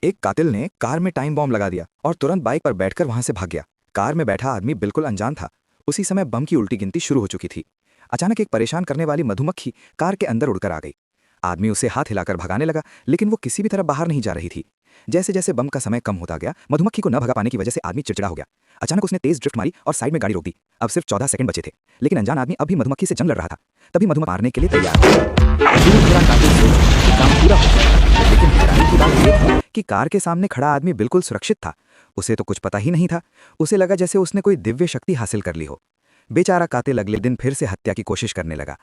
एक कातिल ने कार में टाइम बॉम्ब लगा दिया और तुरंत बाइक पर बैठकर वहां से भाग गया। कार में बैठा आदमी बिल्कुल अनजान था। उसी समय बम की उल्टी गिनती शुरू हो चुकी थी। अचानक एक परेशान करने वाली मधुमक्खी कार के अंदर उड़कर आ गई। आदमी उसे हाथ हिलाकर भगाने लगा, लेकिन वो किसी भी तरह बाहर नहीं जा रही थी। जैसे जैसे बम का समय कम होता गया, मधुमक्खी को न भगा पाने की वजह से आदमी चिड़चिड़ा हो गया। अचानक उसने तेज ड्रिफ्ट मारी और साइड में गाड़ी रोक दी। अब सिर्फ 14 सेकंड बचे थे, लेकिन अनजान आदमी अब भी मधुमक्खी से जंग लड़ रहा था। तभी मधुमक्खी मारने के लिए तैयार हो गया। दूर खड़ा कातिल सोचा कि काम पूरा हो गया, लेकिन हैरानी की बात यह थी कि कार के सामने खड़ा आदमी बिल्कुल सुरक्षित था। उसे तो कुछ पता ही नहीं था। उसे लगा जैसे उसने कोई दिव्य शक्ति हासिल कर ली हो। बेचारा कातिल अगले दिन फिर से हत्या की कोशिश करने लगा।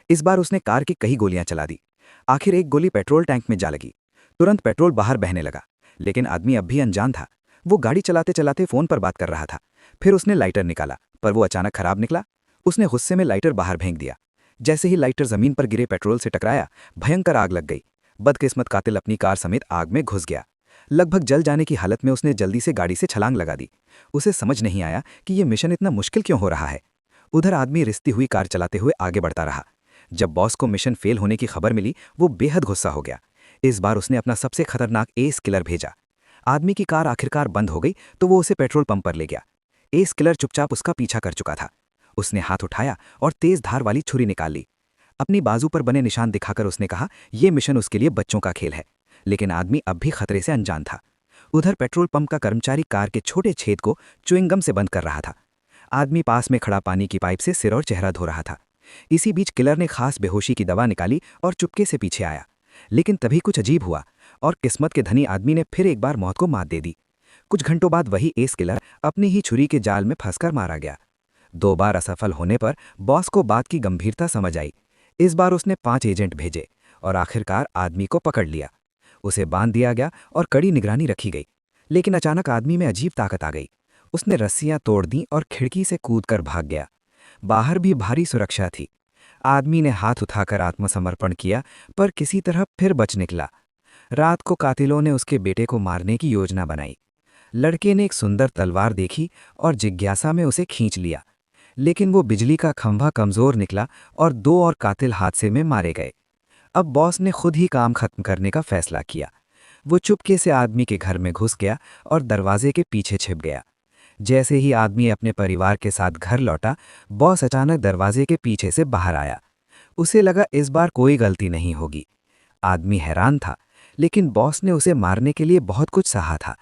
इस बार उसने कार की कई गोलियां चला दी। आखिर एक गोली पेट्रोल टैंक में जा लगी। तुरंत पेट्रोल बाहर बहने लगा, लेकिन आदमी अब भी अनजान था। वो गाड़ी चलाते चलाते फोन पर बात कर रहा था। फिर उसने लाइटर निकाला, पर वो अचानक खराब निकला। उसने गुस्से में लाइटर बाहर फेंक दिया। जैसे ही लाइटर जमीन पर गिरे पेट्रोल से टकराया, भयंकर आग लग गई। बदकिस्मत कातिल अपनी कार समेत आग में घुस गया। लगभग जल जाने की हालत में उसने जल्दी से गाड़ी से छलांग लगा दी। उसे समझ नहीं आया कि यह मिशन इतना मुश्किल क्यों हो रहा है। उधर आदमी रिसती हुई कार चलाते हुए आगे बढ़ता रहा। जब बॉस को मिशन फेल होने की खबर मिली, वो बेहद गुस्सा हो गया। इस बार उसने अपना सबसे खतरनाक एस किलर भेजा। आदमी की कार आखिरकार बंद हो गई तो वो उसे पेट्रोल पंप पर ले गया। एस किलर चुपचाप उसका पीछा कर चुका था। उसने हाथ उठाया और तेज धार वाली छुरी निकाल ली। अपनी बाजू पर बने निशान दिखाकर उसने कहा, यह मिशन उसके लिए बच्चों का खेल है। लेकिन आदमी अब भी खतरे से अनजान था। उधर पेट्रोल पंप का कर्मचारी कार के छोटे छेद को च्युइंगम से बंद कर रहा था। आदमी पास में खड़ा पानी की पाइप से सिर और चेहरा धो रहा था। इसी बीच किलर ने खास बेहोशी की दवा निकाली और चुपके से पीछे आया। लेकिन तभी कुछ अजीब हुआ और किस्मत के धनी आदमी ने फिर एक बार मौत को मात दे दी। कुछ घंटों बाद वही एस किलर अपनी ही छुरी के जाल में फंसकर मारा गया। 2 बार असफल होने पर बॉस को बात की गंभीरता समझ आई। इस बार उसने 5 एजेंट भेजे और आखिरकार आदमी को पकड़ लिया। उसे बांध दिया गया और कड़ी निगरानी रखी गई। लेकिन अचानक आदमी में अजीब ताकत आ गई। उसने रस्सियां तोड़ दी और खिड़की से कूदकर भाग गया। बाहर भी भारी सुरक्षा थी। आदमी ने हाथ उठाकर आत्मसमर्पण किया, पर किसी तरह फिर बच निकला। रात को कातिलों ने उसके बेटे को मारने की योजना बनाई। लड़के ने एक सुंदर तलवार देखी और जिज्ञासा में उसे खींच लिया। लेकिन वो बिजली का खंभा कमजोर निकला और 2 और कातिल हादसे में मारे गए। अब बॉस ने खुद ही काम खत्म करने का फैसला किया। वो चुपके से आदमी के घर में घुस गया और दरवाजे के पीछे छिप गया। जैसे ही आदमी अपने परिवार के साथ घर लौटा, बॉस अचानक दरवाजे के पीछे से बाहर आया। उसे लगा इस बार कोई गलती नहीं होगी। आदमी हैरान था, लेकिन बॉस ने उसे मारने के लिए बहुत कुछ सहा था।